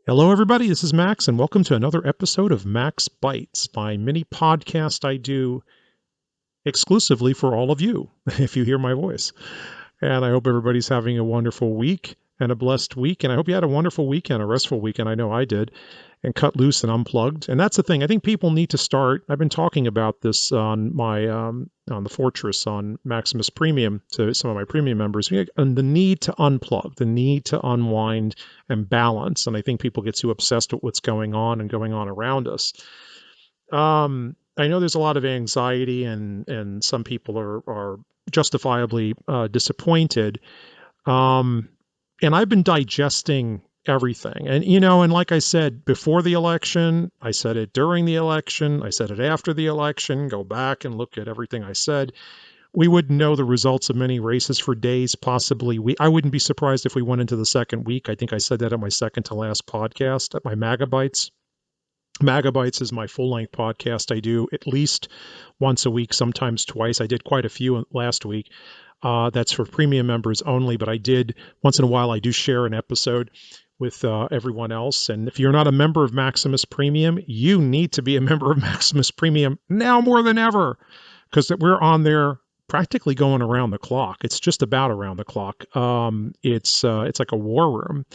Hello, everybody. This is Max, and welcome to another episode of Max Bytes, my mini podcast I do exclusively for all of you, if you hear my voice. And I hope everybody's having a wonderful week and a blessed week. And I hope you had a wonderful weekend, a restful weekend. I know I did, and cut loose and unplugged. And that's the thing. I think people need to start. I've been talking about this on my on the Fortress on Maximus Premium to some of my premium members, and the need to unplug, the need to unwind and balance. And I think people get too obsessed with what's going on and going on around us. I know there's a lot of anxiety, and some people are justifiably disappointed. Um, and I've been digesting everything. And like I said before the election, I said it during the election, I said it after the election. Go back and look at everything I said. We wouldn't know the results of many races for days, possibly. I wouldn't be surprised if we went into the second week. I think I said that at my second to last podcast, at my Megabytes. Megabytes is my full-length podcast. I do at least once a week, sometimes twice. I did quite a few last week. That's for premium members only, but I did once in a while. I do share an episode with everyone else. And if you're not a member of Maximus Premium, you need to be a member of Maximus Premium now more than ever, because we're on there practically going around the clock. It's just about around the clock. It's like a war room.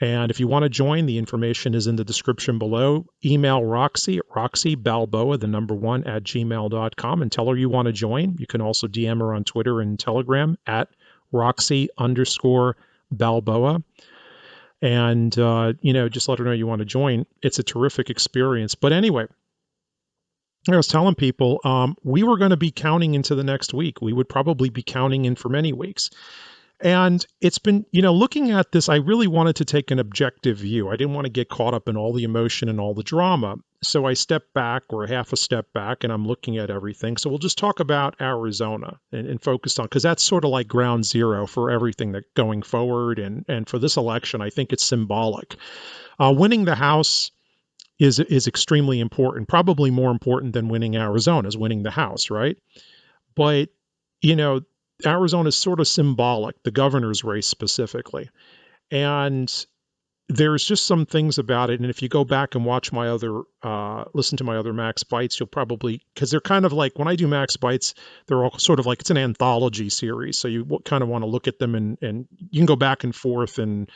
And if you want to join, the information is in the description below. Email Roxy at roxybalboa, the number one, at gmail.com, and tell her you want to join. You can also DM her on Twitter and Telegram at Roxy_Balboa. And, just let her know you want to join. It's a terrific experience. But anyway, I was telling people we were going to be counting into the next week. We would probably be counting in for many weeks. And it's been, looking at this, I really wanted to take an objective view. I didn't want to get caught up in all the emotion and all the drama. So I stepped back, or half a step back, and I'm looking at everything. So we'll just talk about Arizona and focus on, because that's sort of like ground zero for everything that going forward. And for this election, I think it's symbolic. Winning the House is extremely important, probably more important than winning Arizona is winning the House, right? But, Arizona is sort of symbolic, the governor's race specifically. And there's just some things about it. And if you go back and watch listen to my other Max Bytes, you'll probably, because they're kind of like, when I do Max Bytes, they're all sort of like, it's an anthology series. So you kind of want to look at them and you can go back and forth and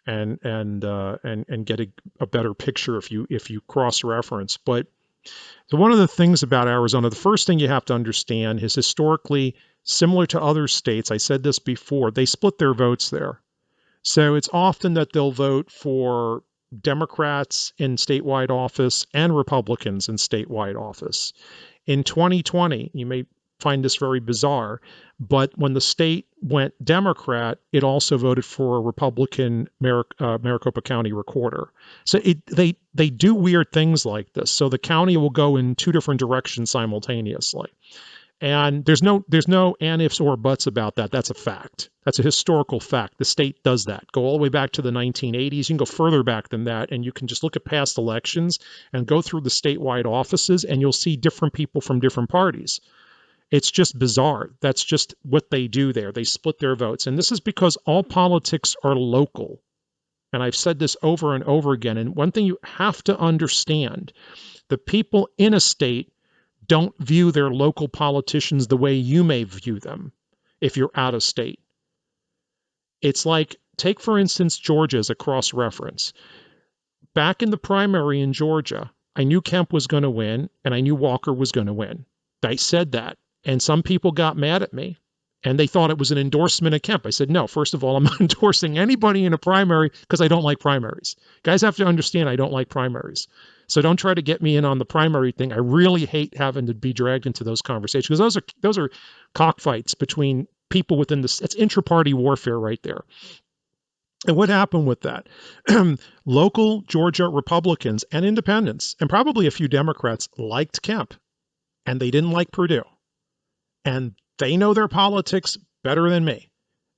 get a better picture if you cross-reference. But so one of the things about Arizona, the first thing you have to understand is historically, similar to other states, I said this before, they split their votes there. So it's often that they'll vote for Democrats in statewide office and Republicans in statewide office. In 2020, you may find this very bizarre, but when the state went Democrat, it also voted for a Republican Maricopa County recorder. So they do weird things like this. So the county will go in two different directions simultaneously. And there's no and ifs or buts about that. That's a fact. That's a historical fact. The state does that. Go all the way back to the 1980s. You can go further back than that, and you can just look at past elections and go through the statewide offices, and you'll see different people from different parties. It's just bizarre. That's just what they do there. They split their votes. And this is because all politics are local. And I've said this over and over again. And one thing you have to understand, the people in a state don't view their local politicians the way you may view them if you're out of state. It's like, take for instance, Georgia as a cross-reference. Back in the primary in Georgia, I knew Kemp was going to win, and I knew Walker was going to win. I said that. And some people got mad at me, and they thought it was an endorsement of Kemp. I said, no, first of all, I'm not endorsing anybody in a primary because I don't like primaries. Guys have to understand I don't like primaries. So don't try to get me in on the primary thing. I really hate having to be dragged into those conversations, because those are cockfights between people within this. It's intra-party warfare right there. And what happened with that? Local Georgia Republicans and independents, and probably a few Democrats, liked Kemp, and they didn't like Perdue. And they know their politics better than me.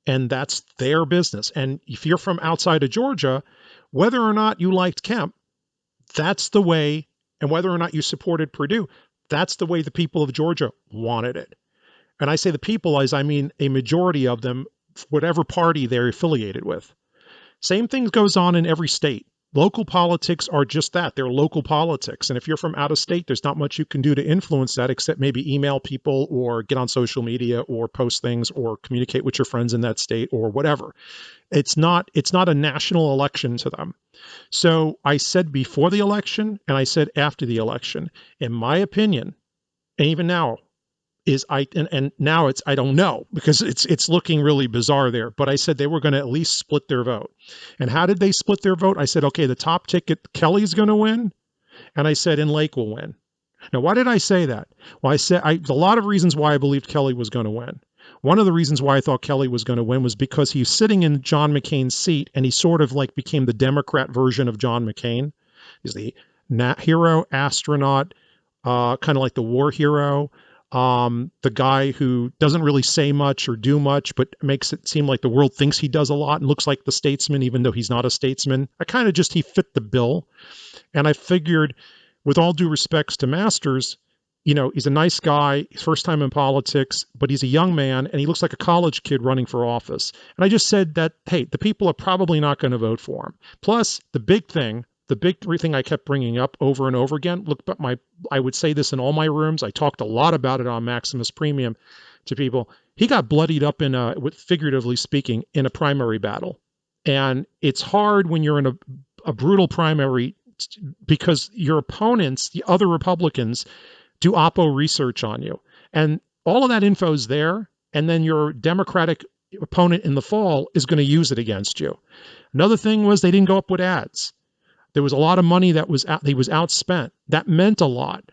And that's their business. And if you're from outside of Georgia, whether or not you liked Kemp, that's the way, and whether or not you supported Perdue, that's the way the people of Georgia wanted it. And I say the people as I mean a majority of them, whatever party they're affiliated with. Same thing goes on in every state. Local politics are just that. They're local politics. And if you're from out of state, there's not much you can do to influence that except maybe email people or get on social media or post things or communicate with your friends in that state or whatever. It's not a national election to them. So I said before the election and I said after the election, in my opinion, and even now, and now it's I don't know because it's looking really bizarre there. But I said they were going to at least split their vote. And how did they split their vote? I said, okay, the top ticket, Kelly's going to win, and I said, and Lake will win. Now, why did I say that? Well, a lot of reasons why I believed Kelly was going to win. One of the reasons why I thought Kelly was going to win was because he's sitting in John McCain's seat, and he sort of like became the Democrat version of John McCain. He's the hero, astronaut, kind of like the war hero, the guy who doesn't really say much or do much, but makes it seem like the world thinks he does a lot and looks like the statesman, even though he's not a statesman. He fit the bill. And I figured, with all due respects to Masters, he's a nice guy, first time in politics, but he's a young man and he looks like a college kid running for office. And I just said that, hey, the people are probably not going to vote for him. Plus, the big thing I kept bringing up over and over again, I would say this in all my rooms. I talked a lot about it on Maximus Premium to people. He got bloodied up figuratively speaking, in a primary battle. And it's hard when you're in a brutal primary because your opponents, the other Republicans, do oppo research on you. And all of that info is there. And then your Democratic opponent in the fall is going to use it against you. Another thing was they didn't go up with ads. There was a lot of money that was outspent. That meant a lot.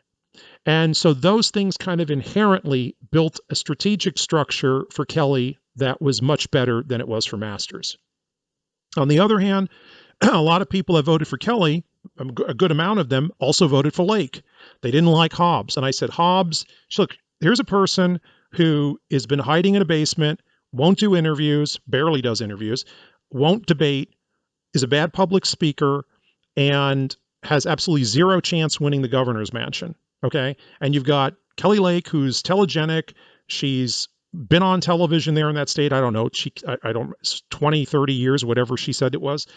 And so those things kind of inherently built a strategic structure for Kelly that was much better than it was for Masters. On the other hand, a lot of people that voted for Kelly, a good amount of them also voted for Lake. They didn't like Hobbs. And I said, Hobbs, look, here's a person who has been hiding in a basement, won't do interviews, barely does interviews, won't debate, is a bad public speaker, and has absolutely zero chance winning the governor's mansion. Okay. And you've got Kelly Lake, who's telegenic. She's been on television there in that state. I don't know. I don't, 20, 30 years, whatever she said it was.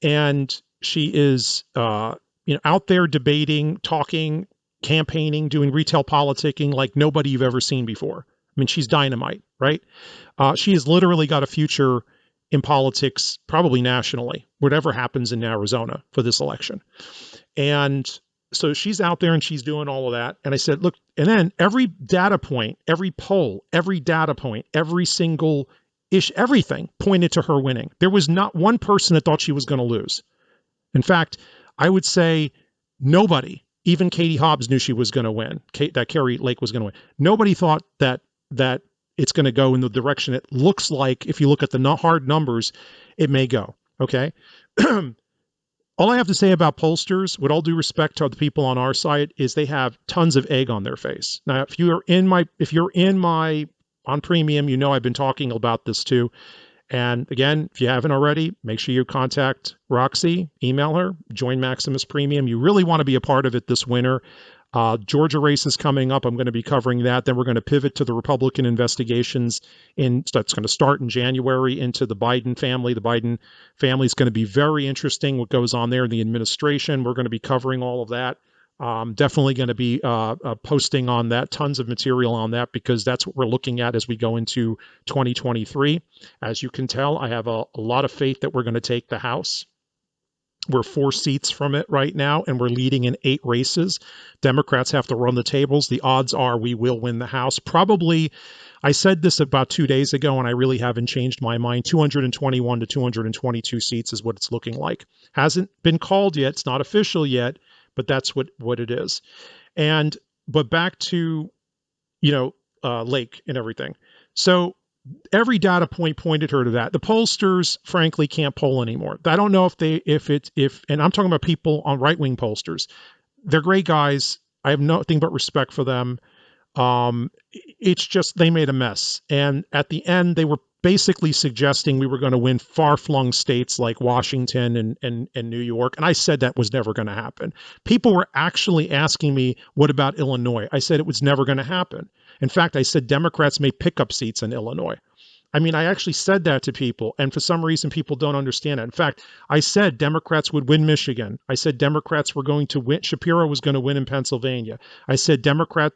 And she is, out there debating, talking, campaigning, doing retail politicking like nobody you've ever seen before. I mean, she's dynamite, right? She has literally got a future in politics, probably nationally, whatever happens in Arizona for this election. And so she's out there and she's doing all of that. And I said, look, and then every data point, every poll, every data point, every single everything pointed to her winning. There was not one person that thought she was going to lose. In fact, I would say nobody, even Katie Hobbs, knew she was going to win, that Kari Lake was going to win. Nobody thought that it's going to go in the direction it looks like. If you look at the hard numbers, it may go. Okay. All I have to say about pollsters, with all due respect to the people on our side, is they have tons of egg on their face. Now, if you're in my on premium, I've been talking about this too. And again, if you haven't already, make sure you contact Roxy, email her, join Maximus Premium. You really want to be a part of it this winter. Georgia race is coming up. I'm going to be covering that. Then we're going to pivot to the Republican investigations that's going to start in January into the Biden family. The Biden family is going to be very interesting, what goes on there in the administration. We're going to be covering all of that. Definitely going to be posting on that, tons of material on that, because that's what we're looking at as we go into 2023. As you can tell, I have a lot of faith that we're going to take the House. We're 4 seats from it right now, and we're leading in 8 races. Democrats have to run the tables. The odds are we will win the House. Probably, I said this about 2 days ago, and I really haven't changed my mind. 221 to 222 seats is what it's looking like. Hasn't been called yet. It's not official yet, but that's what it is. But back to, Lake and everything. So every data point pointed her to that. The pollsters, frankly, can't poll anymore. I don't know and I'm talking about people on right-wing pollsters. They're great guys. I have nothing but respect for them. It's just, they made a mess. And at the end, they were basically suggesting we were going to win far-flung states like Washington and New York. And I said that was never going to happen. People were actually asking me, what about Illinois? I said it was never going to happen. In fact, I said Democrats may pick up seats in Illinois. I mean, I actually said that to people, and for some reason, people don't understand it. In fact, I said Democrats would win Michigan. I said Democrats were going to win. Shapiro was going to win in Pennsylvania. I said Hachu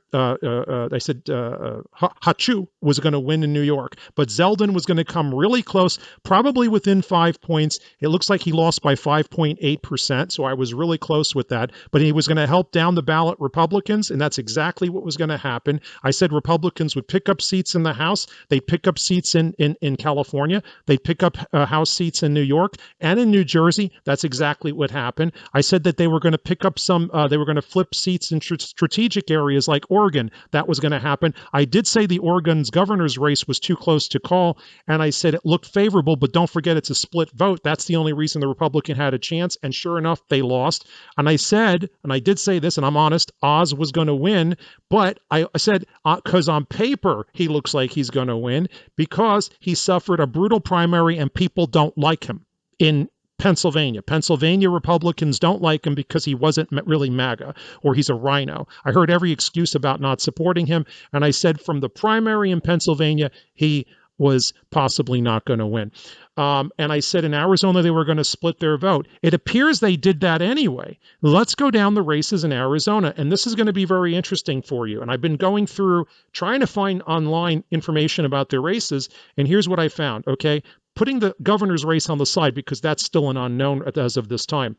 was going to win in New York, but Zeldin was going to come really close, probably within 5 points. It looks like he lost by 5.8%, so I was really close with that. But he was going to help down the ballot Republicans, and that's exactly what was going to happen. I said Republicans would pick up seats in the House. They'd pick up seats in California. They'd pick up House seats in New York and in New Jersey. That's exactly what happened. I said that they were going to pick up they were going to flip seats in strategic areas like Oregon. That was going to happen. I did say the Oregon's governor's race was too close to call, and I said it looked favorable, but don't forget it's a split vote. That's the only reason the Republican had a chance, and sure enough, they lost. And I said, and I did say this, and I'm honest, Oz was going to win, but I said, because on paper, he looks like he's going to win because he suffered a brutal primary and people don't like him in Pennsylvania. Pennsylvania Republicans don't like him because he wasn't really MAGA or he's a rhino. I heard every excuse about not supporting him, and I said from the primary in Pennsylvania, he was possibly not going to win. And I said in Arizona, they were going to split their vote. It appears they did that anyway. Let's go down the races in Arizona. And this is going to be very interesting for you. And I've been going through trying to find online information about their races. And here's what I found. Okay. Putting the governor's race on the side because that's still an unknown as of this time.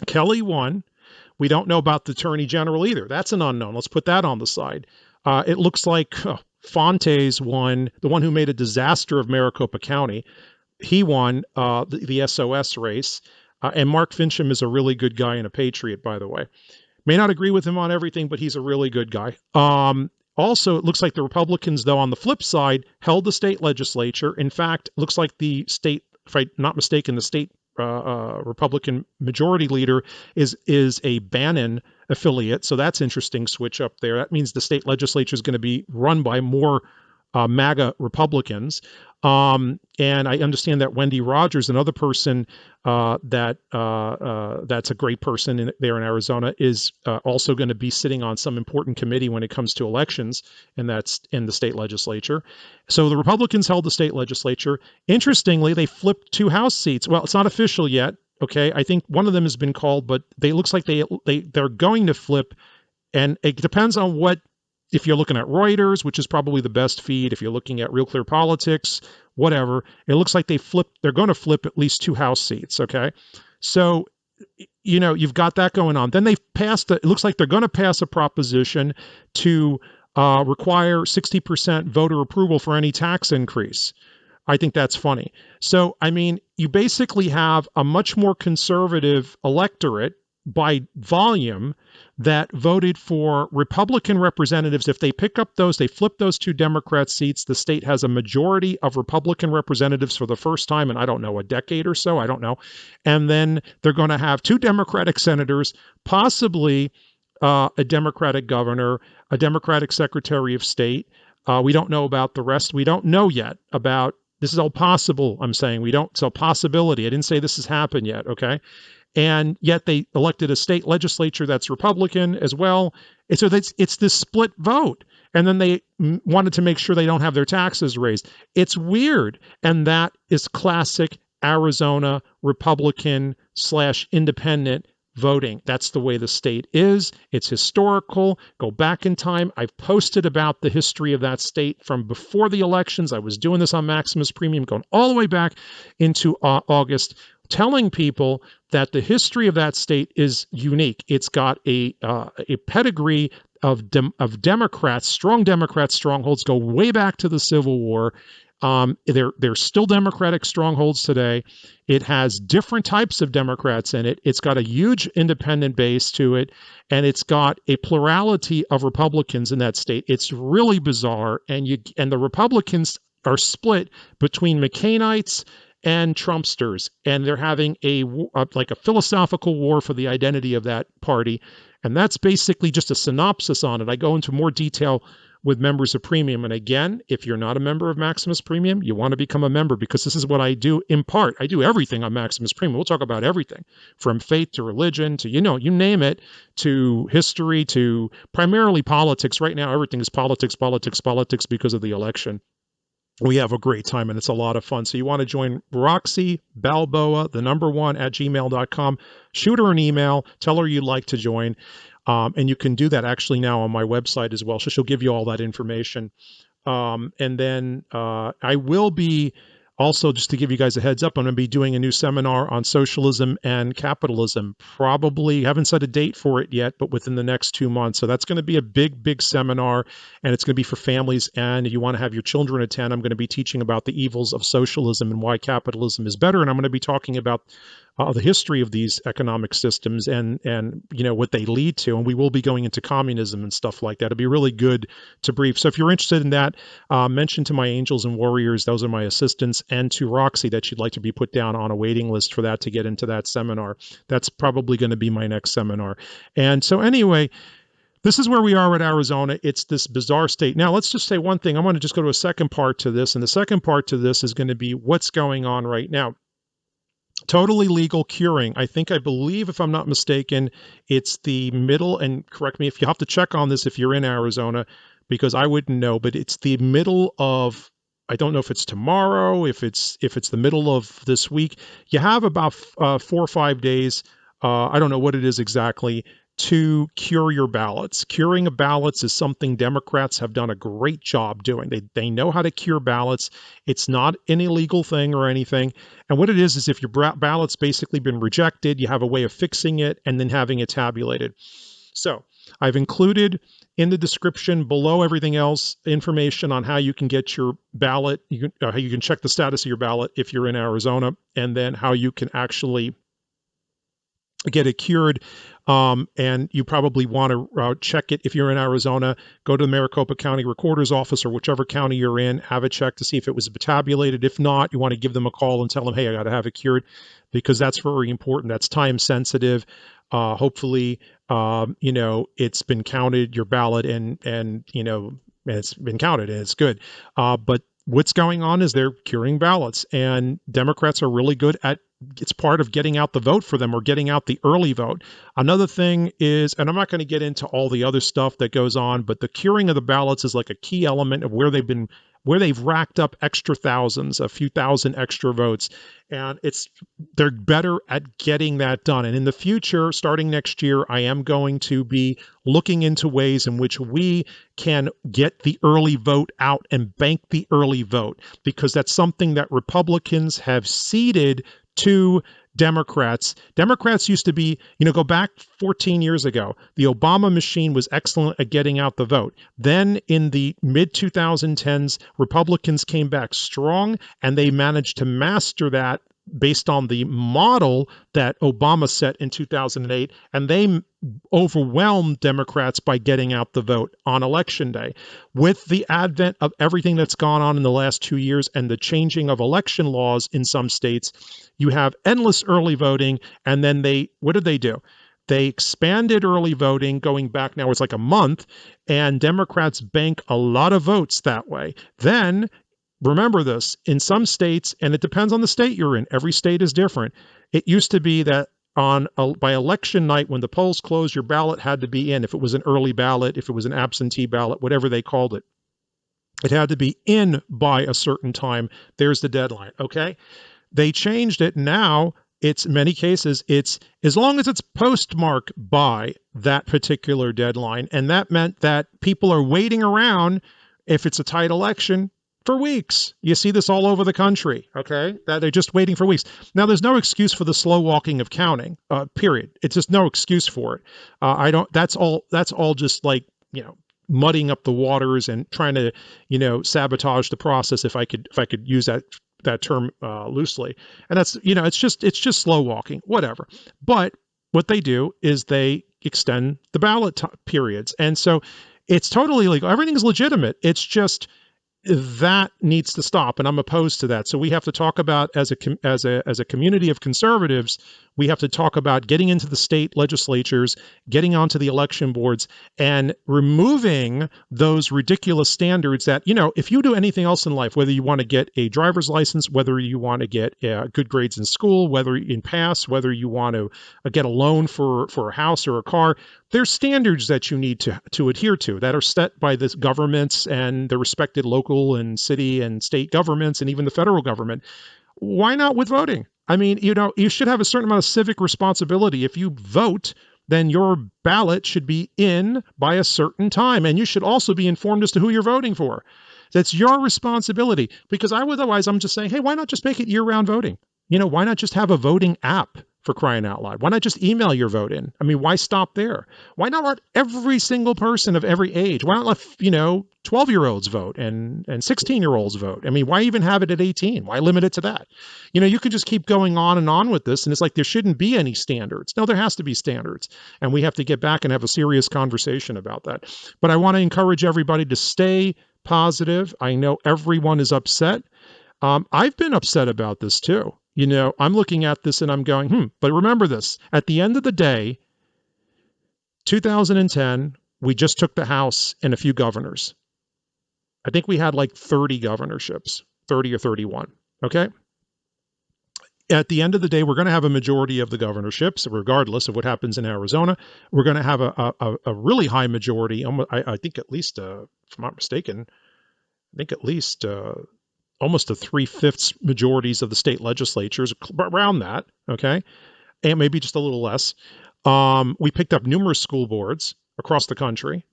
Kelly won. We don't know about the attorney general either. That's an unknown. Let's put that on the side. It looks like Fontes won, the one who made a disaster of Maricopa County. He won the SOS race. And Mark Fincham is a really good guy and a patriot, by the way. May not agree with him on everything, but he's a really good guy. Also, it looks like the Republicans, though, on the flip side, held the state legislature. In fact, it looks like the state, if I'm not mistaken, the state Republican majority leader is a Bannon affiliate. So that's interesting switch up there. That means the state legislature is going to be run by more MAGA Republicans. And I understand that Wendy Rogers, another person that's a great person there in Arizona, is also going to be sitting on some important committee when it comes to elections, and that's in the state legislature. So the Republicans held the state legislature. Interestingly, they flipped 2 House seats. Well, it's not official yet. Okay, I think one of them has been called, but they looks like they're going to flip, and it depends on what. If you're looking at Reuters, which is probably the best feed, if you're looking at Real Clear Politics, whatever, it looks like they're going to flip at least 2 House seats, okay? So, you've got that going on. Then they've passed, it looks like they're going to pass a proposition to require 60% voter approval for any tax increase. I think that's funny. So, I mean, you basically have a much more conservative electorate by volume that voted for Republican representatives. If they pick up those, they flip those 2 Democrat seats, the state has a majority of Republican representatives for the first time in, I don't know, a decade or so, I don't know. And then they're going to have 2 Democratic senators, possibly a Democratic governor, a Democratic secretary of state. We don't know about the rest. We don't know yet about, this is all possible, I'm saying. It's a possibility. I didn't say this has happened yet, okay? And yet they elected a state legislature that's Republican as well. And so it's this split vote. And then they wanted to make sure they don't have their taxes raised. It's weird. And that is classic Arizona Republican/independent voting. That's the way the state is. It's historical. Go back in time. I've posted about the history of that state from before the elections. I was doing this on Maximus Premium, going all the way back into August, telling people that the history of that state is unique. It's got a pedigree of Democrats, strong Democrat strongholds, go way back to the Civil War. They're still Democratic strongholds today. It has different types of Democrats in it. It's got a huge independent base to it, and it's got a plurality of Republicans in that state. It's really bizarre, and the Republicans are split between McCainites and Trumpsters, and they're having a philosophical war for the identity of that party. And that's basically just a synopsis on it. I go into more detail with members of Premium. And again, if you're not a member of Maximus Premium, you want to become a member, because this is what I do in part. I do everything on Maximus Premium. We'll talk about everything from faith to religion to, you name it, to history, to primarily politics. Right now, everything is politics because of the election. We have a great time and it's a lot of fun. So you want to join Roxy Balboa, the number one at gmail.com. Shoot her an email, tell her you'd like to join. And you can do that actually now on my website as well. So she'll give you all that information. And then I will be also, just to give you guys a heads up, I'm going to be doing a new seminar on socialism and capitalism. Probably haven't set a date for it yet, but within the next 2 months. So that's going to be a big, big seminar, and it's going to be for families. And if you want to have your children attend, I'm going to be teaching about the evils of socialism and why capitalism is better. And I'm going to be talking about the history of these economic systems and what they lead to, and we will be going into communism and stuff like that. It'll be really good to brief. So if you're interested in that, mention to my angels and warriors, those are my assistants, and to Roxy that you'd like to be put down on a waiting list for that to get into that seminar. That's probably going to be my next seminar. And so anyway, this is where we are at Arizona. It's this bizarre state. Now, let's just say one thing. I want to just go to a second part to this, and the second part to this is going to be what's going on right now. Totally legal curing. I believe, if I'm not mistaken, it's the middle, and correct me if you have to check on this if you're in Arizona, because I wouldn't know, but it's the middle of, I don't know if it's tomorrow, if it's the middle of this week. You have about 4 or 5 days. I don't know what it is exactly, to cure your ballots. Curing of ballots is something Democrats have done a great job doing. They know how to cure ballots. It's not an illegal thing or anything. And what it is if your ballot's basically been rejected, you have a way of fixing it and then having it tabulated. So I've included in the description below everything else information on how you can get your ballot, how you can check the status of your ballot if you're in Arizona, and then how you can actually get it cured. And you probably want to check it if you're in Arizona. Go to the Maricopa County Recorder's Office or whichever county you're in, have it checked to see if it was tabulated. If not, you want to give them a call and tell them, hey, I got to have it cured, because that's very important. That's time sensitive. Hopefully, it's been counted, your ballot, and it's been counted and it's good. But what's going on is they're curing ballots, and Democrats are really good at, it's part of getting out the vote for them, or getting out the early vote. Another thing is, and I'm not going to get into all the other stuff that goes on, but the curing of the ballots is like a key element of where they've racked up extra thousands, a few thousand extra votes. And they're better at getting that done. And in the future, starting next year, I am going to be looking into ways in which we can get the early vote out and bank the early vote, because that's something that Republicans have ceded to Democrats. Democrats used to be, go back 14 years ago, the Obama machine was excellent at getting out the vote. Then in the mid 2010s, Republicans came back strong, and they managed to master that based on the model that Obama set in 2008, and they overwhelmed Democrats by getting out the vote on election day. With the advent of everything that's gone on in the last 2 years and the changing of election laws in some states, you have endless early voting. And then what did they do? They expanded early voting, going back now, it's like a month, and Democrats bank a lot of votes that way. Then remember this, in some states, and it depends on the state you're in, every state is different. It used to be that by election night, when the polls closed, your ballot had to be in. If it was an early ballot, if it was an absentee ballot, whatever they called it, it had to be in by a certain time. There's the deadline. Okay. They changed it. Now it's, in many cases, it's as long as it's postmarked by that particular deadline. And that meant that people are waiting around, if it's a tight election, for weeks. You see this all over the country, okay? That they're just waiting for weeks. Now, there's no excuse for the slow walking of counting, period. It's just no excuse for it. That's all just like, muddying up the waters and trying to, sabotage the process, if I could use that term loosely. And that's, it's just slow walking, whatever. But what they do is they extend the ballot periods. And so it's totally legal. Everything's legitimate. It's just, that needs to stop, and I'm opposed to that. So we have to talk about, as a community of conservatives, We have to talk about getting into the state legislatures, getting onto the election boards, and removing those ridiculous standards that, if you do anything else in life, whether you want to get a driver's license, whether you want to get good grades in school, whether in pass, whether you want to get a loan for a house or a car, there's standards that you need to adhere to that are set by the governments and the respected local and city and state governments and even the federal government. Why not with voting? I mean, you should have a certain amount of civic responsibility. If you vote, then your ballot should be in by a certain time. And you should also be informed as to who you're voting for. That's your responsibility. Because otherwise, I'm just saying, hey, why not just make it year-round voting? Why not just have a voting app, for crying out loud? Why not just email your vote in? I mean, why stop there? Why not let every single person of every age, why not let, 12-year-olds vote and 16-year-olds vote? I mean, why even have it at 18? Why limit it to that? You could just keep going on and on with this, and it's like there shouldn't be any standards. No, there has to be standards, and we have to get back and have a serious conversation about that. But I want to encourage everybody to stay positive. I know everyone is upset. I've been upset about this too. I'm looking at this and I'm going, but remember this, at the end of the day, 2010, we just took the House and a few governors. I think we had like 30 governorships, 30 or 31. Okay. At the end of the day, we're going to have a majority of the governorships, regardless of what happens in Arizona. We're going to have a really high majority. I think at least, if I'm not mistaken, almost a 3/5 majorities of the state legislatures, around that, okay, and maybe just a little less. We picked up numerous school boards across the country.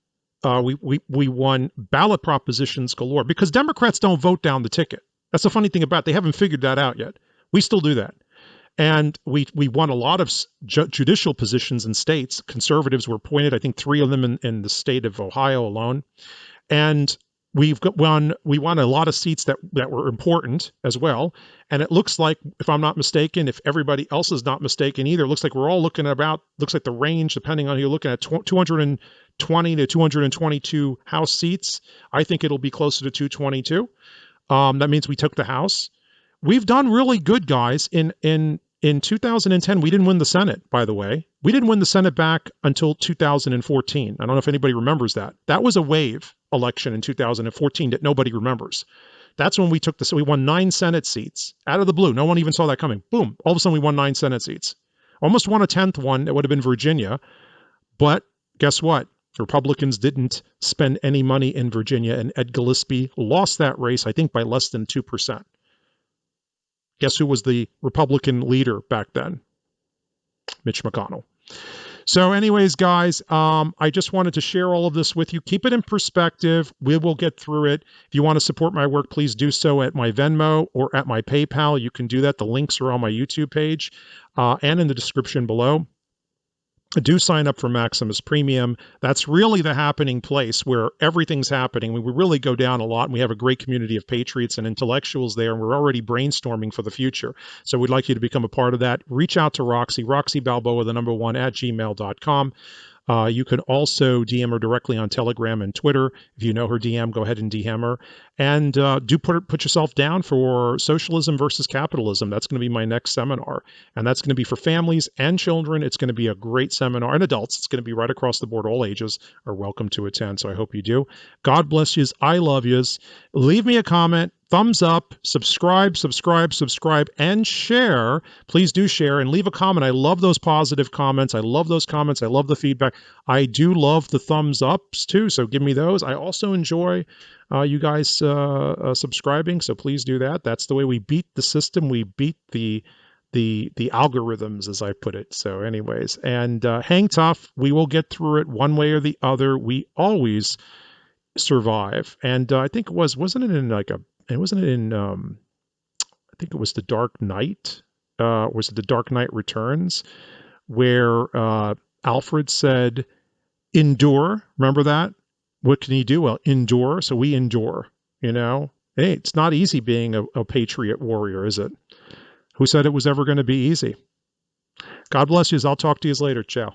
We won ballot propositions galore because Democrats don't vote down the ticket. That's the funny thing about it. They haven't figured that out yet. We still do that. And we won a lot of judicial positions in states. Conservatives were appointed, I think 3 of them in the state of Ohio alone. And we won a lot of seats that were important as well. And it looks like, if I'm not mistaken, if everybody else is not mistaken either, it looks like we're all looking at looks like the range, depending on who you're looking at, 220 to 222 House seats. I think it'll be closer to 222. That means we took the House. We've done really good, guys. In 2010, we didn't win the Senate, by the way. We didn't win the Senate back until 2014. I don't know if anybody remembers that. That was a wave election in 2014 that nobody remembers. That's when we won 9 Senate seats out of the blue. No one even saw that coming. Boom. All of a sudden, we won 9 Senate seats. Almost won a 10th one. That would have been Virginia. But guess what? Republicans didn't spend any money in Virginia, and Ed Gillespie lost that race, I think, by less than 2%. Guess who was the Republican leader back then? Mitch McConnell. So anyways, guys, I just wanted to share all of this with you. Keep it in perspective. We will get through it. If you want to support my work, please do so at my Venmo or at my PayPal. You can do that. The links are on my YouTube page and in the description below. Do sign up for Maximus Premium. That's really the happening place where everything's happening. We really go down a lot, and we have a great community of patriots and intellectuals there, and we're already brainstorming for the future. So we'd like you to become a part of that. Reach out to Roxy Balboa, @, at gmail.com. You can also DM her directly on Telegram and Twitter. If you know her DM, go ahead and DM her. And do put yourself down for Socialism versus Capitalism. That's going to be my next seminar. And that's going to be for families and children. It's going to be a great seminar. And adults. It's going to be right across the board. All ages are welcome to attend. So I hope you do. God bless yous. I love yous. Leave me a comment. Thumbs up, subscribe, and share. Please do share and leave a comment. I love those positive comments. I love those comments. I love the feedback. I do love the thumbs ups too, so give me those. I also enjoy you guys subscribing, so please do that. That's the way we beat the system. We beat the algorithms, as I put it. So anyways, and hang tough. We will get through it one way or the other. We always survive. And I think it wasn't it in I think it was The Dark Knight. Was it The Dark Knight Returns, where Alfred said, endure. Remember that? What can he do? Well, endure. So we endure, Hey, it's not easy being a patriot warrior, is it? Who said it was ever going to be easy? God bless you. I'll talk to you later. Ciao.